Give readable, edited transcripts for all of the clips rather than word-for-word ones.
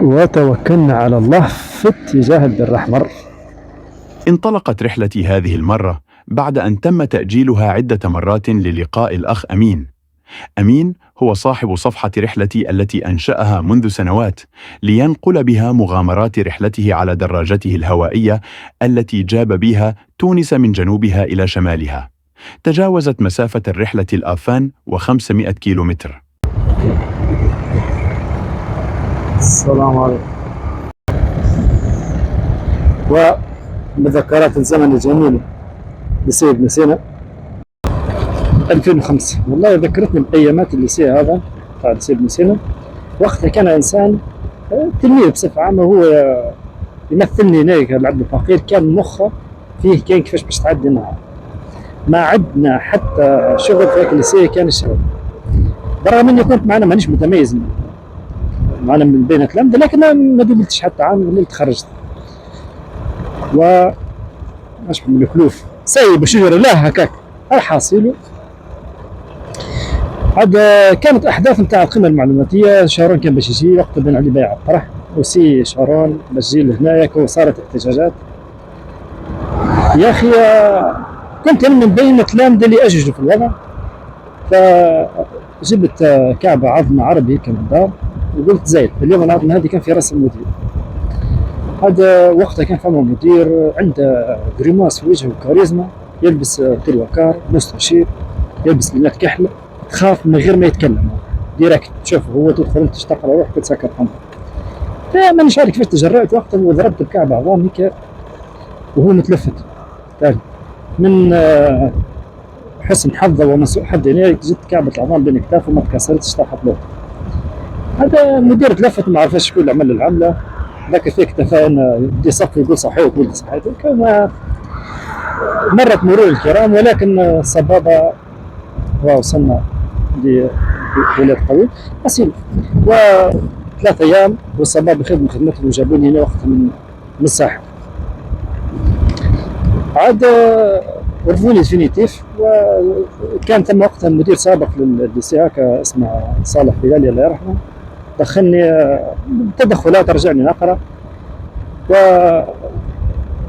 وتوكلنا على الله في اتجاه البر الأحمر. انطلقت رحلتي هذه المرة بعد أن تم تأجيلها عدة مرات للقاء الأخ أمين. أمين هو صاحب صفحة رحلتي التي أنشأها منذ سنوات لينقل بها مغامرات رحلته على دراجته الهوائية التي جاب بها تونس من جنوبها إلى شمالها. تجاوزت مسافة الرحلة 2500 كيلومتر. السلام عليكم. ومذكرات الزمن الجميل لسيد بن سينا 2005. والله ذكرتني بأيامات الليسيه هذا تاع سيد بن سينا. وقتها كان إنسان تلميذ بصفة عامة، هو يمثلني هناك العبد الفقير. كان مخه فيه كان كيفاش باش تعدي معه. ما عندنا حتى شغل في الليسيه كان الشغل، برغم اني كنت معنا مانيش متميز معنا من بين التلامذة، لكن ما دبلتش حتى عام اللي تخرجت. و اش من الكلوف سيب شجره لا هكاك. الحاصل هذا كانت احداث نتاع القمه المعلوماتيه. شارون كان باش يجي وقت بن علي بايع الطرح، وسي شارون باش يجي لهنايا، وصارت احتجاجات. يا اخي كنت من بين التلامذة اللي اججوا في الوضع، فجبت كعبه عظم عربي هيك من الدار، وقلت زين اليوم العظمه هذه كان في راس المدير. هذا وقتها كان فما مدير عنده جريماس في وجهه وكاريزما، يلبس تلوكار مستشير، يلبس لينات كحله، تخاف من غير ما يتكلم ديريكت. تشوف هو تدخل انت تشتغل روحك وتسكر حمر. فمانيش عارف كيفاش تجرأت وقتها وضربت بكعبه عظام هيك وهو متلفت. من حسن حظه ومن سوء حظي هناك جبت كعبه العظام بين كتافه وما تكسرتش طاحت له. هذا مدير تلفت ما عرفش شكون اللي عمل العمله. ذاك فيك تفاهم بدي يصفي يقول صحيح ويقول صحيح. كما مرت مرور الكرام، ولكن الصبابه وصلنا لولاد قوي اصيل. و3 ايام والصبابه خدموا خدمتهم وجابوني هنا وقت من الساحل. عاد رفضوني ديفينيتيف. وكان ثم وقتها مدير سابق للليسيه اسمه صالح بلالي الله يرحمه، دخلني تدخلات رجعني نقرا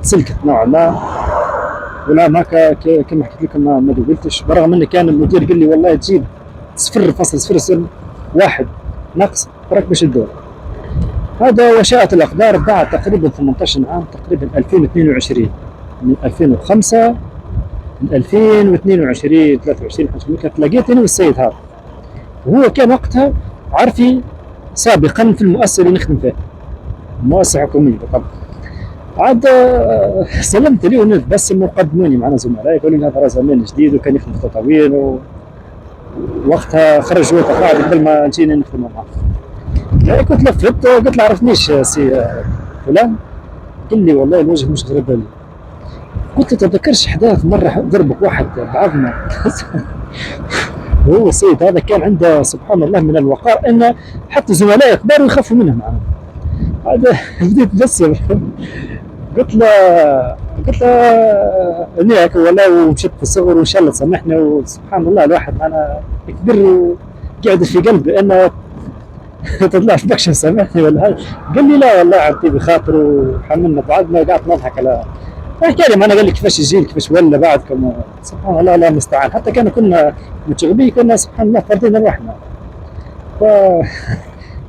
وسلكت نوعا ما. والعام هكا كما حكيت لكم ما دبلتش، برغم اني كان المدير قال لي والله تجيب 0.01 نقص راك باش تدور. هذا وشاءت الاقدار بعد تقريبا 18 عام، تقريبا 2022 من 2005 من 2022 23 حاجه تلاقيت انا والسيد هذا، وهو كان وقتها عرفي سابقا في المؤسسه اللي نخدم فيها، مؤسسه حكوميه طبعا. عاد سلمت لي ونتبسم وقدموني معنا زملاء يقولوا لي هذا راه زمان جديد وكان يخدم في تطاوين، ووقتها خرج هو تقاعد قبل ما نجينا نخدم معاه. يعني كنت لفت قلت له عرفتنيش سي فلان؟ قال لي والله الوجه مش غريب لي. قلت له تتذكرش حداث مره ضربك واحد بعظمه؟ وهو السيد هذا كان عنده سبحان الله من الوقار ان حتى زملائه كبار يخافوا منه معاه. هذا بديت اتبسم. قلت له اني هيك والله ومشيت في الصغر وان شاء الله تسامحنا. وسبحان الله الواحد معنا كبر وقعد في قلبي انه تطلعش بكش سامحني ولا هذا. قال لي لا والله عرفتي بخاطر وحملنا بعضنا وقعدت نضحك على حكى لي. انا قال لي كيفاش الجيل كيفاش ولا بعدكم سبحان الله الله المستعان. حتى كنا متشغبين كنا سبحان الله فردين لوحدنا.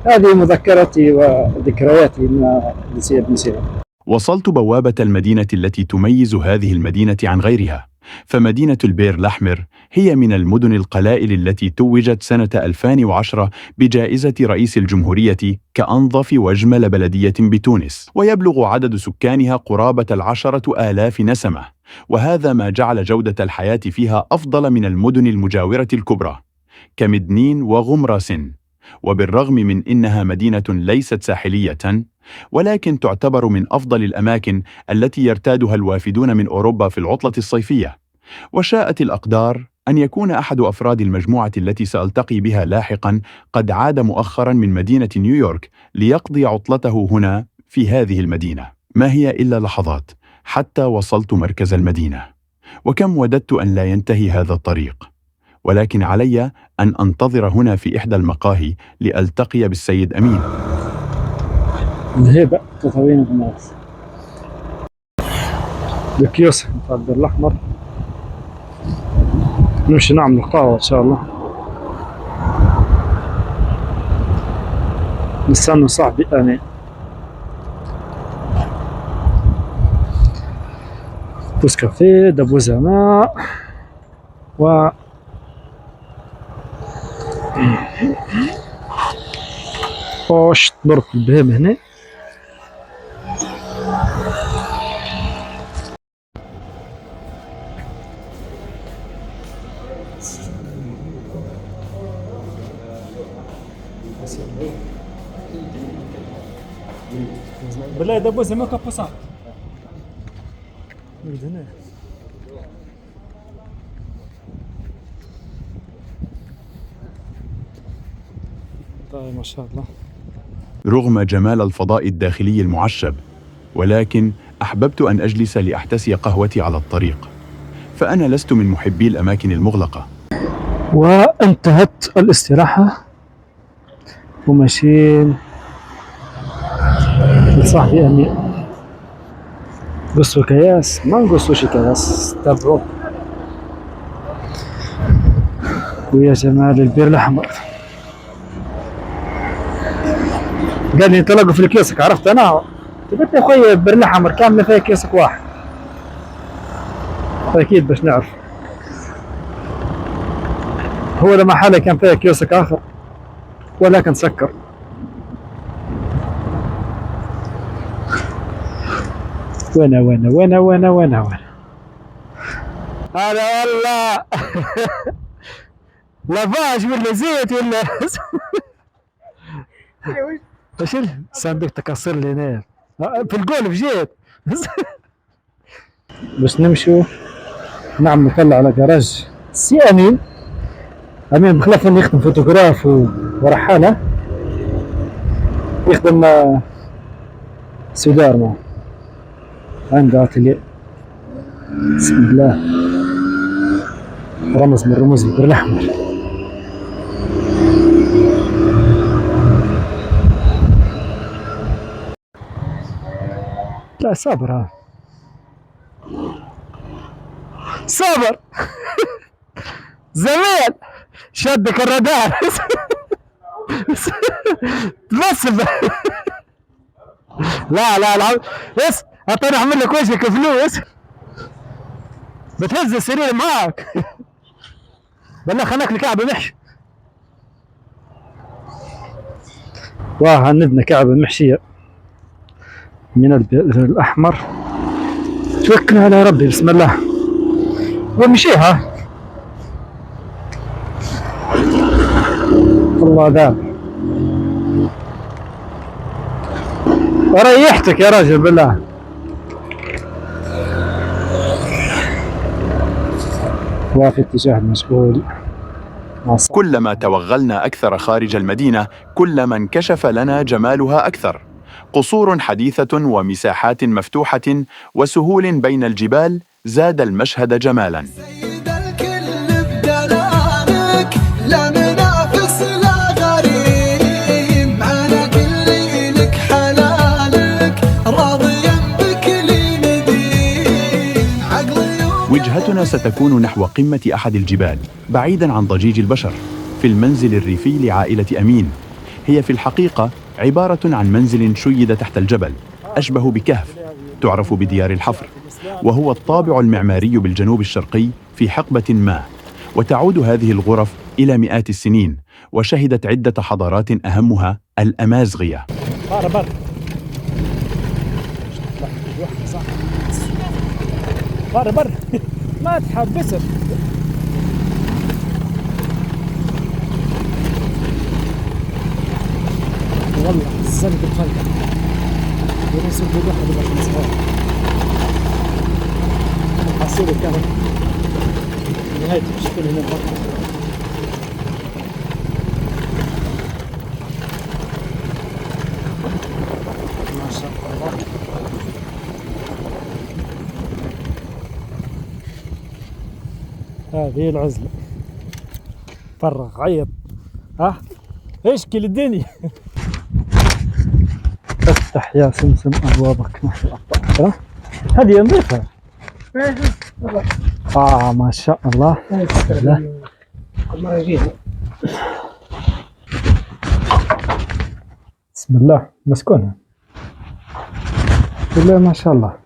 هذه مذكرتي وذكرياتي من ليسيه بن سينا. وصلت بوابة المدينة التي تميز هذه المدينة عن غيرها، فمدينة البير الأحمر هي من المدن القلائل التي توجت سنة 2010 بجائزة رئيس الجمهورية كأنظف وأجمل بلدية بتونس، ويبلغ عدد سكانها قرابة 10,000 نسمة، وهذا ما جعل جودة الحياة فيها أفضل من المدن المجاورة الكبرى كمدنين وغمراس. وبالرغم من إنها مدينة ليست ساحلية، ولكن تعتبر من أفضل الأماكن التي يرتادها الوافدون من أوروبا في العطلة الصيفية. وشاءت الأقدار أن يكون أحد أفراد المجموعة التي سألتقي بها لاحقاً قد عاد مؤخراً من مدينة نيويورك ليقضي عطلته هنا في هذه المدينة. ما هي إلا لحظات حتى وصلت مركز المدينة، وكم وددت أن لا ينتهي هذا الطريق، ولكن علي أن أنتظر هنا في إحدى المقاهي لألتقي بالسيد أمين. الهبة تطاوين الناس. الكيوسك بتاع البير الأحمر. نمشي نعمل قهوة إن شاء الله. نستنى صاحبي أمين. بوس كافيه دبو زماء و خوش ضرب البهيم هنا. بالله دبو زماء كابوسات هنا. طيب ما شاء الله. رغم جمال الفضاء الداخلي المعشب، ولكن أحببت أن أجلس لأحتسي قهوتي على الطريق، فأنا لست من محبي الأماكن المغلقة. وانتهت الاستراحة وماشيين لصاحبي أمين. قصوا كياس، ما نقصوش كياس، تابعوا. ويا جمال البير الأحمر. قال لي انطلقوا في الكيوسك، عرفت أنا. قلت يا أخوي البير الأحمر كاملة فيها كيوسك واحد، أكيد باش نعرف. هو لما حالة كان فيها كيوسك آخر ولكن سكر. وين هذا والله. لافاج ولا زيت ولا ايش صندوق تكسر لي هنا في الجولف جيت. بس نمشوا نعم نطلع على جراج سي امين. امين بخلاف انه يخدم فوتوغراف ورحالة يخدم سودار معه عنده اتليي. بسم الله. رمز من رموز البير الأحمر. لا صابر ها صابر. زمان شدك الرادار. تمثل. لا بس اعطيني اعمل لك وجهك فلوس بتهز السرير معاك. بالله خليك لي كعبه محشي. هندنا كعبه محشيه من البير الأحمر. توكلنا على ربي بسم الله ومشيها. الله ذا وريحتك يا راجل بالله. وفي اتجاه المسؤول. كلما توغلنا أكثر خارج المدينة، كلما انكشف لنا جمالها أكثر. قصور حديثة ومساحات مفتوحة وسهول بين الجبال زاد المشهد جمالا. سيد الكل بدلالك لا منافس لا غريم، على كل لك حلالك راضيا بكل نديم. وجهتنا ستكون نحو قمة أحد الجبال بعيدا عن ضجيج البشر، في المنزل الريفي لعائلة أمين. هي في الحقيقة عبارة عن منزل شيد تحت الجبل، أشبه بكهف تعرف بديار الحفر، وهو الطابع المعماري بالجنوب الشرقي في حقبة ما. وتعود هذه الغرف إلى مئات السنين، وشهدت عدة حضارات أهمها الأمازغية. بر ما تحبسك والله. الزنق بخلقه ونسوق بواحد ولا صغار حصيله كان نهاية الشكل هنا بطل. ما شاء الله. هذه العزلة. فرغ عيط ها اشكل الدنيا. افتح يا سمسم أبوابك نحو الأبطال. هذه نظيفة. ما شاء الله. بسم الله مسكونة. بسم الله ما شاء الله.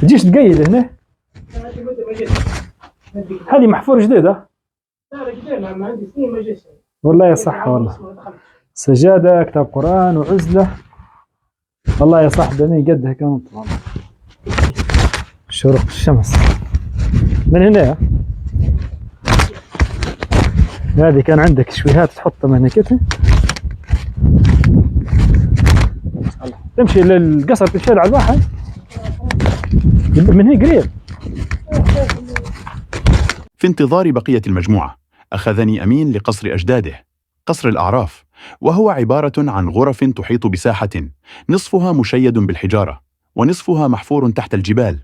تجيش تقيد هنا؟ هذه محفور جديدة؟ لا جديدة، ما عندي سنين ما جيش. والله يا صح والله. سجادة، كتاب قرآن وعزلة. والله يا صاحبي أنا قدها كانت والله. شروق الشمس من هنا. هذه كان عندك شويهات تحطها من هنا تمشي للقصر تمشي على الواحد من هنا قريب. في انتظار بقية المجموعة أخذني أمين لقصر أجداده، قصر الأعراف، وهو عبارة عن غرف تحيط بساحة نصفها مشيد بالحجارة ونصفها محفور تحت الجبال.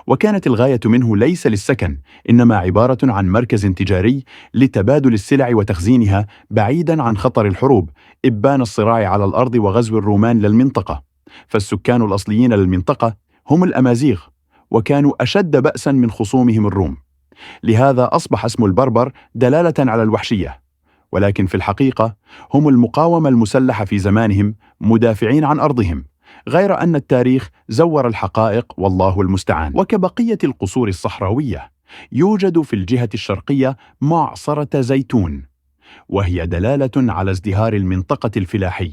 وكانت الغاية منه ليس للسكن، إنما عبارة عن مركز تجاري لتبادل السلع وتخزينها بعيداً عن خطر الحروب، إبان الصراع على الأرض وغزو الرومان للمنطقة. فالسكان الأصليين للمنطقة هم الأمازيغ، وكانوا أشد بأساً من خصومهم الروم. لهذا أصبح اسم البربر دلالة على الوحشية، ولكن في الحقيقة هم المقاومة المسلحة في زمانهم، مدافعين عن أرضهم، غير أن التاريخ زور الحقائق والله المستعان. وكبقية القصور الصحراوية يوجد في الجهة الشرقية معصرة زيتون، وهي دلالة على ازدهار المنطقة الفلاحي،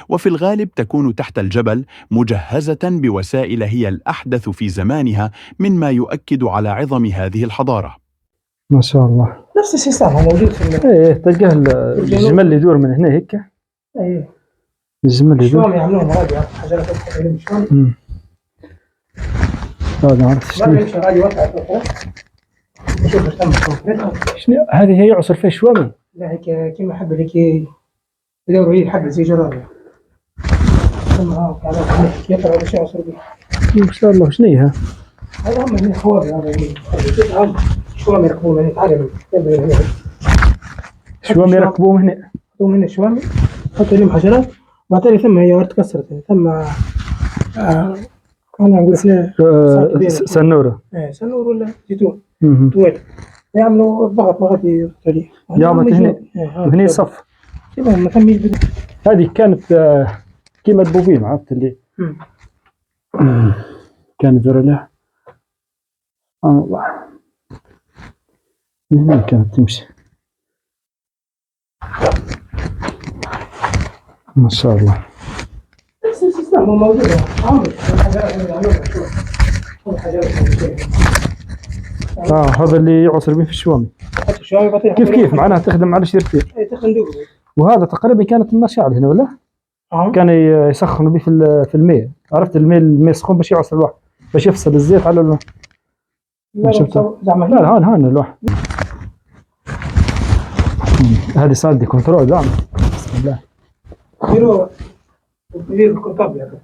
وفي الغالب تكون تحت الجبل مجهزة بوسائل هي الأحدث في زمانها، مما يؤكد على عظم هذه الحضارة. ما شاء الله. نفس السيستم موجود في ايه تلقاه الجمل اللي يدور من هنا هيك. ايه الجمل اللي يدور. شلون يعملون غادي حجرات الحجرين شلون؟ هذا عرفت شلون يمشي غادي وقع شوف تم شنو هذه؟ هي يعصر فيها شوامي. لا هيك كيما حبه هيك يدوروا هي حبه زي جرار. ثم هذا يطلع ولا شيء يعصر به. ما شاء الله. شنو هي؟ هذا هم من خوابي هذا شوامي يركبون هنا. تعال شوامي يركبوهم هنا. يركبون هنا شوامي حطوا لهم حجرات وبعدين ثم هي تكسرت ثم أنا أقول إحنا سنورة. سنور ولا زيتون تويت يعملوا ضغط ما غادي يطلع يعمل هنا وهنا صف. هذه كانت كيما البوبين عرفت اللي كانت ذرة له. الله هنا كانت تمشي. ما شاء الله. السيستم موجود هذا اللي يعصر به في الشوامي. كيف معناها تخدم على شرتين. وهذا تقريبا كانت المشاعل هنا ولا؟ كانوا يسخنوا به في الماء. عرفت الماء سخون باش يعصر الواحد باش يفصل الزيت على الواحد. لا هان الواحد. هذه صالدي كنترول دعم. بسم الله. ديروا كونتابل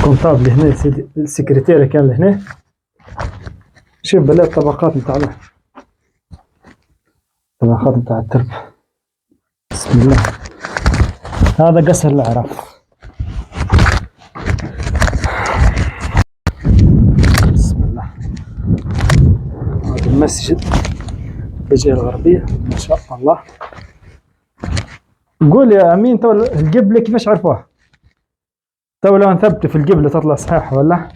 كونتابل هنا يا سيدي. السكرتيرة كان هنا. شوف بلا الطبقات نتاع الطبقات نتاع الترب. بسم الله. هذا قصر الأعراف. بسم الله. هذا المسجد الجهة الغربية. ما شاء الله. قول يا أمين تو القبلة كيفاش عرفوها؟ تو لو نثبت في القبلة تطلع صحيحة ولا؟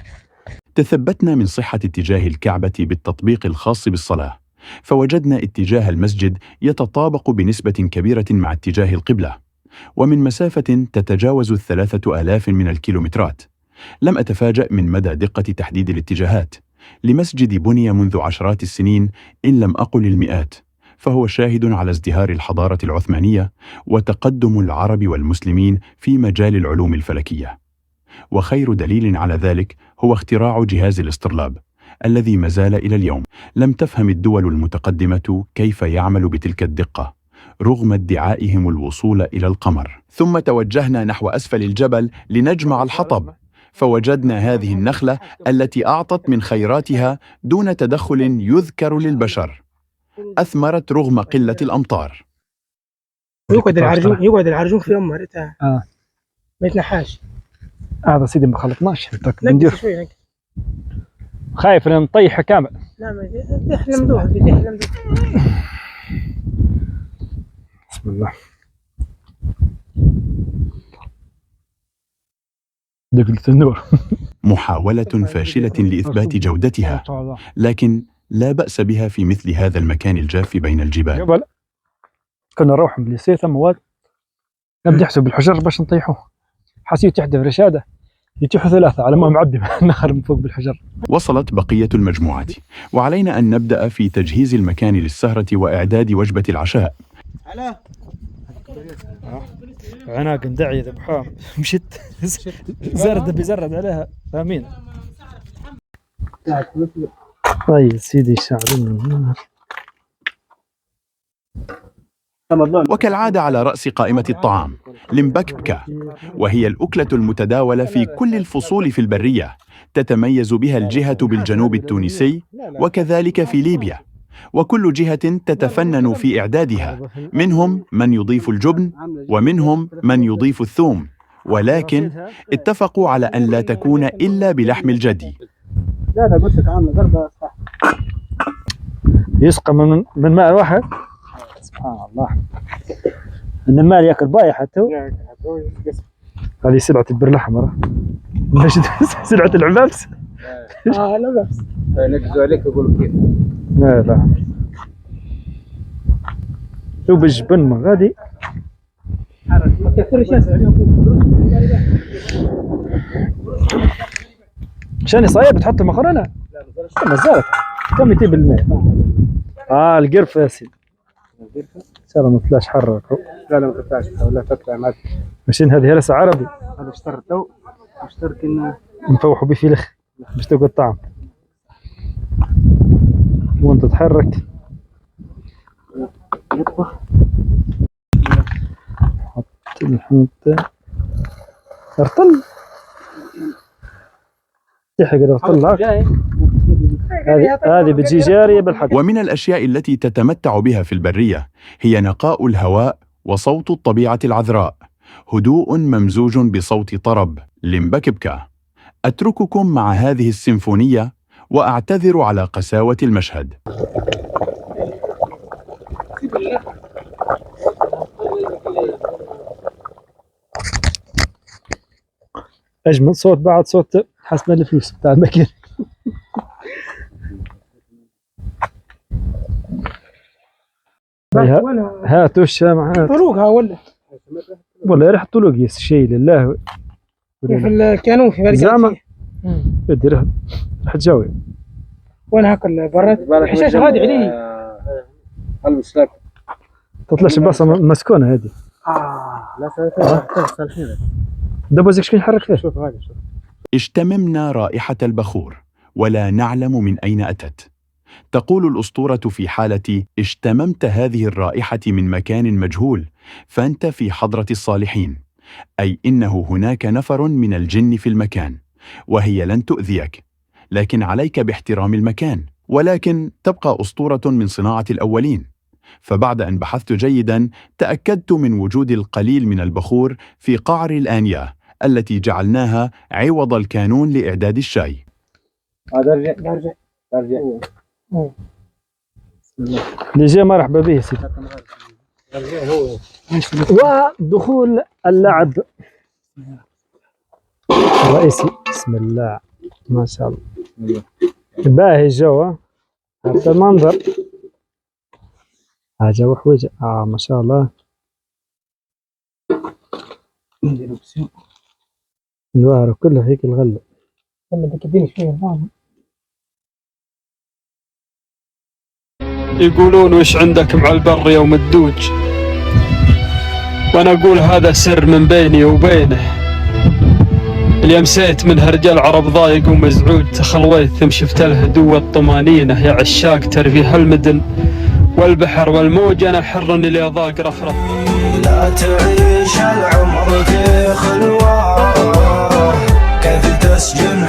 تثبتنا من صحة اتجاه الكعبة بالتطبيق الخاص بالصلاة، فوجدنا اتجاه المسجد يتطابق بنسبة كبيرة مع اتجاه القبلة، ومن مسافة تتجاوز 3000 من الكيلومترات. لم أتفاجأ من مدى دقة تحديد الاتجاهات لمسجد بني منذ عشرات السنين إن لم أقل المئات، فهو شاهد على ازدهار الحضارة العثمانية وتقدم العرب والمسلمين في مجال العلوم الفلكية. وخير دليل على ذلك هو اختراع جهاز الاسترلاب الذي ما زال إلى اليوم. لم تفهم الدول المتقدمة كيف يعمل بتلك الدقة رغم ادعائهم الوصول إلى القمر. ثم توجهنا نحو أسفل الجبل لنجمع الحطب، فوجدنا هذه النخلة التي أعطت من خيراتها دون تدخل يذكر للبشر. أثمرت رغم قلة الأمطار. يقعد العرجون في أمه ريتها ما يتنحاش. هذا سيدي ما خلطناش ندير شوي خايف ان نطيحه كامل. لا ما بدي احلم دوح بدي احلم دوح. بسم الله. دقلة النور. محاولة فاشلة لإثبات جودتها، لكن لا بأس بها في مثل هذا المكان الجاف بين الجبال. قبل كنا نروح بليسيه ثم واد نبدا نحسب بالحجر باش نطيحوه، حسيت تحدف رشاده يتيحوا 3 على ما معدي نخر من فوق بالحجر. وصلت بقية المجموعة، وعلينا أن نبدأ في تجهيز المكان للسهرة وإعداد وجبة العشاء. عناق ندعي ذا بحام مشت زرد بزرد عليها امين. طيب سيدي شعلنا. وكالعادة على رأس قائمة الطعام لمبكبكة، وهي الأكلة المتداولة في كل الفصول في البرية، تتميز بها الجهة بالجنوب التونسي وكذلك في ليبيا، وكل جهة تتفنن في إعدادها، منهم من يضيف الجبن ومنهم من يضيف الثوم، ولكن اتفقوا على أن لا تكون إلا بلحم الجدي. لا قلت لك عامله ضربه صح. يسقى من ماء واحد. سبحان الله. ان المال ياكل بايع حتى هذه سلعة البر الأحمر. سلعة العبابس. العبابس نكزوا عليك يقولوا كيف. لا شو بالجبن ما غادي ما كثرش عليهم. شاني صايب بتحط المكرونة؟ لا ما زالت كم 200%. القرفة يا سيدي. سلام ما طلعش حركوا. لا ما طلعش ولا تطلع ما ماشيين هذه هرسة عربي. هذا اشترى تو اشترى كنا نفوحوا به في لخ باش تلقى الطعم وانت تتحرك. حط الحنطة ارطل تحق ارطل هذه بتجي جارية بالحق. ومن الأشياء التي تتمتع بها في البرية هي نقاء الهواء وصوت الطبيعة العذراء، هدوء ممزوج بصوت طرب لمبكبكة. أترككم مع هذه السيمفونية وأعتذر على قساوة المشهد. أجمل صوت بعد صوت حسن الفلوس بتاع المكان. هاتوا الشمعات طلوقها ولا ريحة طلوق يا شيء لله في الكانون في زعما بدي ريحة جوي. وين هاكل برات الحشاشة هذه عليه قلب السلاك تطلعش البصمة مسكونة هذه. لا صالحين دبوزك شكون يحرك فيه. شوف هذا شوف. اشتممنا رائحة البخور ولا نعلم من أين أتت. تقول الأسطورة في حالة اشتممت هذه الرائحة من مكان مجهول فأنت في حضرة الصالحين، أي إنه هناك نفر من الجن في المكان، وهي لن تؤذيك، لكن عليك باحترام المكان. ولكن تبقى أسطورة من صناعة الأولين. فبعد أن بحثت جيدا تأكدت من وجود القليل من البخور في قعر الآنية التي جعلناها عوض الكانون لإعداد الشاي. ارجع اللي جاء مرحبا به سيدي. ودخول اللعب الرئيسي. بسم الله ما شاء الله باهي الجو. هذا المنظر حاجة وحوجة. ما شاء الله. الوهر كله هيك الغلة. بدك تديني شوية. يقولون وش عندك مع البر يوم الدوج، وانا اقول هذا سر من بيني وبينه. اليوم سيت منها رجال عرب ضايق ومزعوج، تخلويت ثم شفت الهدوء والطمانينة. يا عشاق ترفيه المدن والبحر والموج، انا حر اللي ضاق رفرف. لا تعيش العمر في خلوة، كيف تسجن